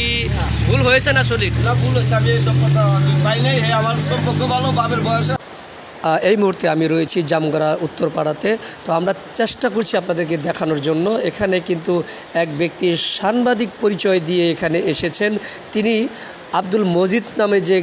কি ভুল হয়েছে না সলিড? না, ভুল হয়েছে। আমি এইসব কথা পাই নাই। আমার সম্পর্ক ভালো, বাপের বয়স। এই মুহূর্তে আমি রয়েছি জামগড়া উত্তরপাড়াতে। তো আমরা চেষ্টা করছি আপনাদেরকে দেখানোর জন্য। এখানে কিন্তু এক ব্যক্তির সাংবাদিক পরিচয় দিয়ে এখানে এসেছেন। তিনি আব্দুল মজিদ নামে যে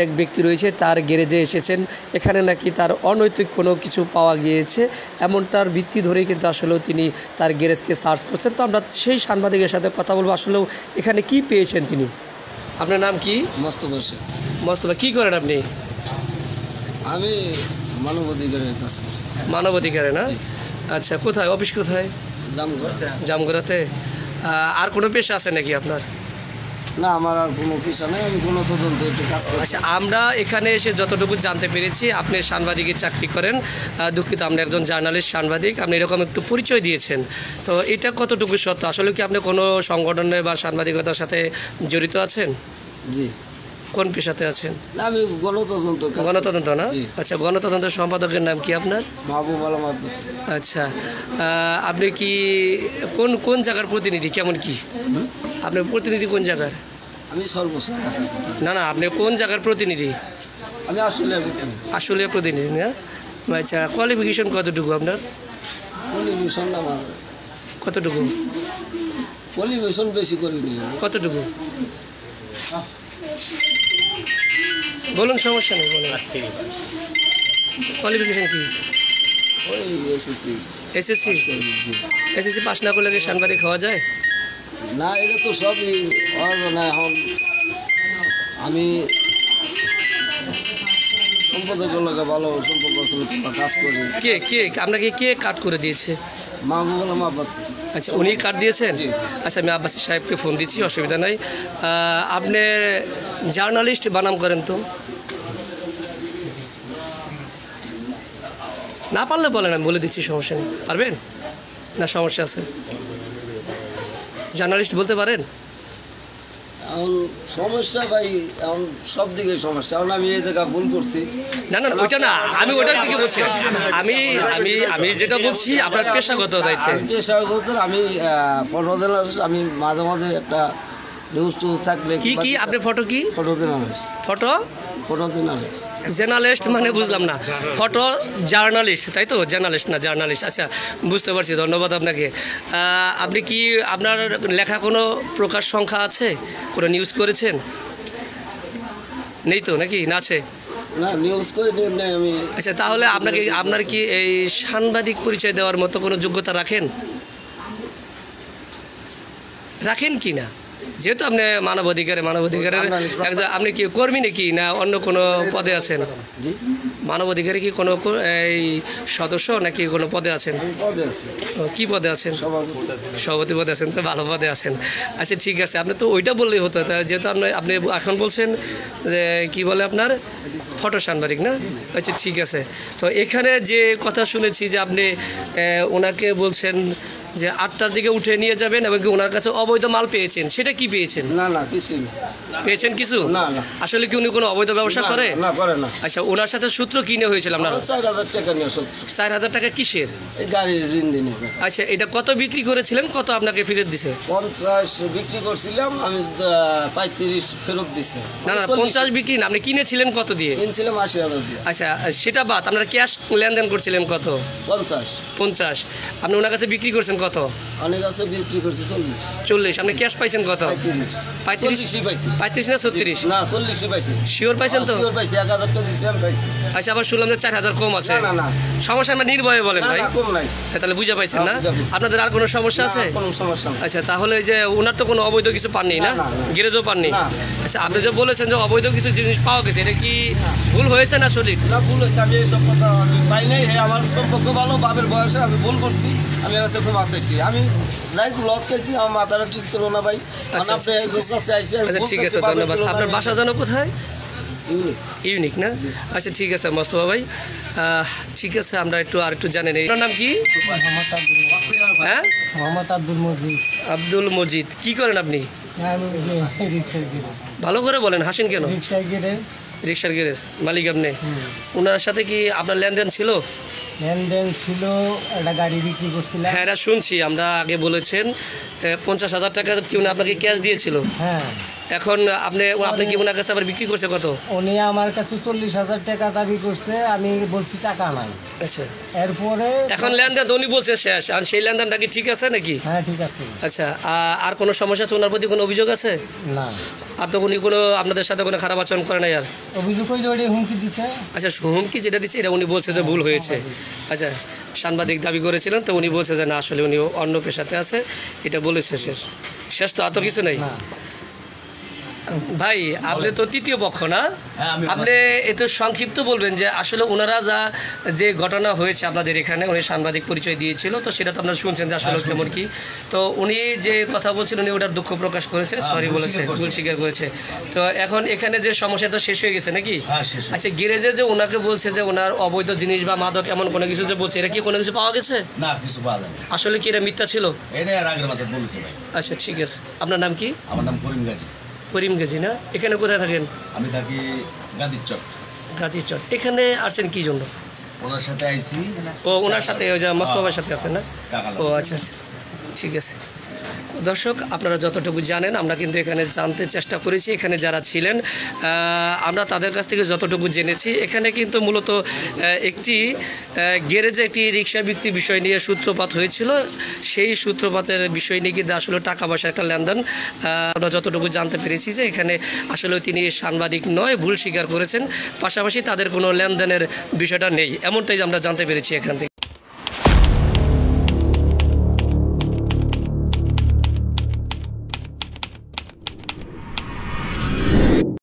এক ব্যক্তি রয়েছে তার গ্যারেজে এসেছেন। এখানে নাকি তার অনৈতিক কোনো কিছু পাওয়া গিয়েছে এমনটার ভিত্তি ধরেই কিন্তু আসলেও তিনি তার গ্যারেজকে সার্চ করছেন। তো আমরা সেই সাংবাদিকের সাথে কথা বলবো, আসলেও এখানে কি পেয়েছেন তিনি। আপনার নাম কি? মোস্তফা শেখ। মোস্তফা, কী করেন আপনি? আমি মানবাধিকারের কাজ করি। মানবাধিকারে না? আচ্ছা, কোথায় অফিস? কোথায়? জামগড়াতে। আর কোনো পেশা আছে নাকি আপনার? না, আমার আর কোনো পেশা নেই। আমি কোনো তদন্ত একটু কাজ করি। আচ্ছা, আমরা এখানে এসে যতটুকু জানতে পেরেছি আপনি সাংবাদিকের চাকরি করেন। দুঃখিত, আপনি একজন জার্নালিস্ট সাংবাদিক, আপনি এরকম একটু পরিচয় দিয়েছেন। তো এটা কতটুকু সত্য? আসলে কি আপনি কোনো সংগঠনে বা সাংবাদিকতার সাথে জড়িত আছেন? জি। কোন পেশাতে আছেন? না, আমি গণতদন্ত। গণতদন্ত না? আচ্ছা, গণতদন্তের সম্পাদকের নাম কি আপনার? মাহবুব আলম আব্বাসী। আচ্ছা, আপনি কি কোন কোন জায়গার প্রতিনিধি? কেমন কি আপনার প্রতিনিধি? কোন জায়গার? আমি সর্বোচ্চ। না না, আপনি কোন জায়গার প্রতিনিধি? আমি আসলে প্রতিনিধি না? আচ্ছা, কোয়ালিফিকেশন কতটুকু আপনার? কোয়ালিফিকেশন আমার কতটুকু? কোয়ালিফিকেশন বেশি করিনি। কতটুকু বলুন, সমস্যা নেই, বলুন। কোয়ালিফিকেশন কি? ওই এসএসসি। এসএসসি পাস না করলে কি সাংবাদিক হওয়া যায়? না, এটা তো সবই না। এখন আমি সম্পাদকের লোক ভালো সম্পর্ক আছে, কাজ করি। কে আপনাকে কে কাট করে দিয়েছে? মাহবুব আলম আব্বাসী। আচ্ছা, উনি কাট দিয়েছেন? আচ্ছা, আমি আব্বাসী সাহেবকে ফোন দিচ্ছি, অসুবিধা নাই। আপনি জার্নালিস্ট বানাম করেন তো? না পারলে বলেন, আমি বলে দিচ্ছি, সমস্যা নেই। পারবেন না? সমস্যা আছে? জার্নালিস্ট বলতে পারেন? এখন সমস্যা ভাই, এখন সব দিকে সমস্যা। এখন আমি এই জায়গা ভুল করছি। না না, ওইটা না, আমি ওইটার দিকে বলছি। আমি আমি আমি যেটা বলছি আপনার পেশাগত দায়িত্বে। পেশাগত আমি ফটো জার্নালিস্ট। আমি মাঝে মাঝে একটা নিউজ টিউজ থাকলে কি আপনি ফটো কি? Photo journalist. ফটো জার্নালিস্ট মানে বুঝলাম না। ফটো জার্নালিস্ট, তাই তো? জার্নালিস্ট না, জার্নালিস্ট। আচ্ছা, বুঝতে পারছি, ধন্যবাদ আপনাকে। আপনি কি আপনার লেখা কোনো প্রকাশ সংখ্যা আছে? কোনো নিউজ করেছেন? নেই তো নাকি? না আছে? না, নিউজ করে নেই আমি। আচ্ছা, তাহলে আপনার কি এই সাংবাদিক পরিচয় দেওয়ার মতো কোনো যোগ্যতা রাখেন কি না? যেহেতু আপনি মানবাধিকারের আপনি কি কর্মী নাকি, না অন্য কোনো পদে আছেন? মানবাধিকারে কি কোনো এই সদস্য নাকি কোনো পদে আছেন? কি পদে আছেন? সভাপতি পদে আছেন। তো ভালো পদে আছেন। আচ্ছা, ঠিক আছে, আপনি তো ওইটা বললেই হতো। যেহেতু আপনি এখন বলছেন যে কি বলে আপনার ফটো সাংবাদিক না? আচ্ছা, ঠিক আছে। তো এখানে যে কথা শুনেছি যে আপনি ওনাকে বলছেন যে 8টার দিকে উঠে নিয়ে যাবেন এবং ওনার কাছে অবৈধ মাল পেয়েছেন, সেটা কি পেয়েছেন? না না, কিছু না। পেয়েছেন কিছু? না না। আসলে কি উনি কোনো অবৈধ ব্যবসা করে? না, করে না। আচ্ছা, ওনার সাথে সূত্র কি নিয়ে হয়েছিল আপনার? 4000 টাকা নিয়ে। 4000 টাকা কিসের? গাড়ির ঋণ দিনে। আচ্ছা, এটা কত বিক্রি করেছিলেন? কত আপনাকে ফেরত দিছে? 50 বিক্রি করছিলাম আমি, 35 ফেরত দিছে। না না, 50 বিক্রি না, আপনি কিনেছিলেন কত দিয়ে? কিনছিলাম 80,000 দিয়ে। আচ্ছা, সেটা বাদ, আপনারা ক্যাশ লেনদেন করছিলেন কত? 50। আপনি ওনার কাছে বিক্রি করছেন কত? অনেক কাছে বিক্রি করছি 40। আপনি ক্যাশ পাইছেন কত? 35 পাইছি। 35 না 36? না, 40 পাইছি। শিওর পাইছেন তো? শিওর পাইছি। 1000 টাকা দিছি আমি, পাইছি। আচ্ছা, আবার শুনলাম যে 4000 কম আছে। না না, সমস্যা আমরা নির্ভয়ে বলেন ভাই। না, কম নাই। তাহলে বুঝা পাইছেন না? আপনাদের আর কোনো সমস্যা আছে? কোনো সমস্যা নেই। আচ্ছা, তাহলে যে ওনার তো কোনো অবৈধ কিছু পাননি না? গ্যারেজও পাননি? আচ্ছা, আপনি যে বলেছেন যে অবৈধ কিছু জিনিস পাওয়া গেছে, এটা কি ভুল হয়েছে না সলিড? না, ভুল হয়েছে। আমি এইসব কথা পাই নাই। আমার সম্পর্ক ভালো, বাপের বয়সে আমি ভুল করছি। আমি কাছে খুব আচাইছি। আমি লাইক লস খাইছি। আমার মাথাটা ঠিক ছিল না ভাই। আচ্ছা, ঠিক আছে, ধন্যবাদ। আপনার বাসা জানো কোথায়? ইউনিক না? আচ্ছা, ঠিক আছে মোস্তফা ভাই, ঠিক আছে, আমরা আরেকটু জানেন। আপনার নাম কি? হ্যাঁ, মোহাম্মদ আব্দুল মজিদ। আব্দুল মজিদ। কি করেন আপনি? আমি ভালো করে বলেন, হাসেন কেন? রিক্সার গ্যারেজ। রিক্সার গ্যারেজ মালিক আপনি? ওনার সাথে কি আপনার লেনদেন ছিল? লেনদেন ছিল, একটা গাড়ি বিক্রি করছিলাম। হ্যাঁ, এটা শুনছি, আমরা আগে বলেছেন 50,000 টাকা কি উনি আপনাকে ক্যাশ দিয়েছিল? হ্যাঁ। এখন আপনি কি ওনার কাছে আবার বিক্রি করছে কত? উনি আমার কাছে 40,000 টাকা দাবি করছে, আমি বলছি টাকা নাই। আচ্ছা, এরপরে এখন লেনদেন উনি বলছে শেষ, আর সেই লেনদেনটা কি ঠিক আছে নাকি? হ্যাঁ ঠিক আছে। আচ্ছা, আর কোনো সমস্যা আছে? ওনার প্রতি কোনো অভিযোগ আছে? না। আর তো উনি কোনো আপনাদের সাথে কোনো খারাপ আচরণ করে নাই? আর অভিযোগ ওই যে ওটা হুমকি দিছে। আচ্ছা, হুমকি যেটা দিচ্ছে এটা উনি বলছে যে ভুল হয়েছে। আচ্ছা, সাংবাদিক দাবি করেছিলেন তো উনি বলছে যে না, আসলে উনি অন্য পেশাতে আছে, এটা বলেছে শেষ। শেষ তো আর তো কিছু নেই। না। ভাই, আপনি তো তৃতীয় পক্ষ না? আপনি এত সংক্ষিপ্ত বলবেন যে আসলে ওনারা যে ঘটনা হয়েছে আপনাদের এখানে, উনি সাংবাদিক পরিচয় দিয়েছিল, তো সেটা তো আপনারা শুনছেন যে আসলে কেমন কি। তো উনি যে কথা বলছেন উনি ওটার দুঃখ প্রকাশ করেছে, সরি বলেছে, ভুল স্বীকার করেছে। তো এখন এখানে যে সমস্যা তো শেষ হয়ে গেছে নাকি? আচ্ছা, গ্যারেজে যে ওনাকে বলছে যে ওনার অবৈধ জিনিস বা মাদক এমন কোনো কিছু যে বলছে, এটা কি কোনো কিছু পাওয়া গেছে? না, কিছু পাওয়া যায় না। আসলে কি এটা মিথ্যা ছিল? এটা আর আগের মাত্র বলেছে ভাই। আচ্ছা, ঠিক আছে। আপনার নাম কি? আমার নাম করিম গাজী। করিম গাজী না? এখানে কোথায় থাকেন? আমি থাকি গান্ধীর চক। গাজীর চট। এখানে আসছেন কি জন্য? ওনার সাথে আইসি। ও, ওনার সাথে ওই যে মোস্তফার সাথে আছেন না? টাকা ও আচ্ছা আচ্ছা, ঠিক আছে। তো দর্শক, আপনারা যতটুকু জানেন আমরা কিন্তু এখানে জানতে চেষ্টা করেছি, এখানে যারা ছিলেন আমরা তাদের কাছ থেকে যতটুকু জেনেছি, এখানে কিন্তু মূলত একটি গ্যারেজে একটি রিক্সা বিক্রি বিষয় নিয়ে সূত্রপাত হয়েছিল। সেই সূত্রপাতের বিষয় নিয়ে কিন্তু আসলে টাকা পয়সা একটা লেনদেন আমরা যতটুকু জানতে পেরেছি যে এখানে আসলে তিনি সাংবাদিক নয়, ভুল স্বীকার করেছেন, পাশাপাশি তাদের কোনো লেনদেনের বিষয়টা নেই, এমনটাই আমরা জানতে পেরেছি এখান থেকে।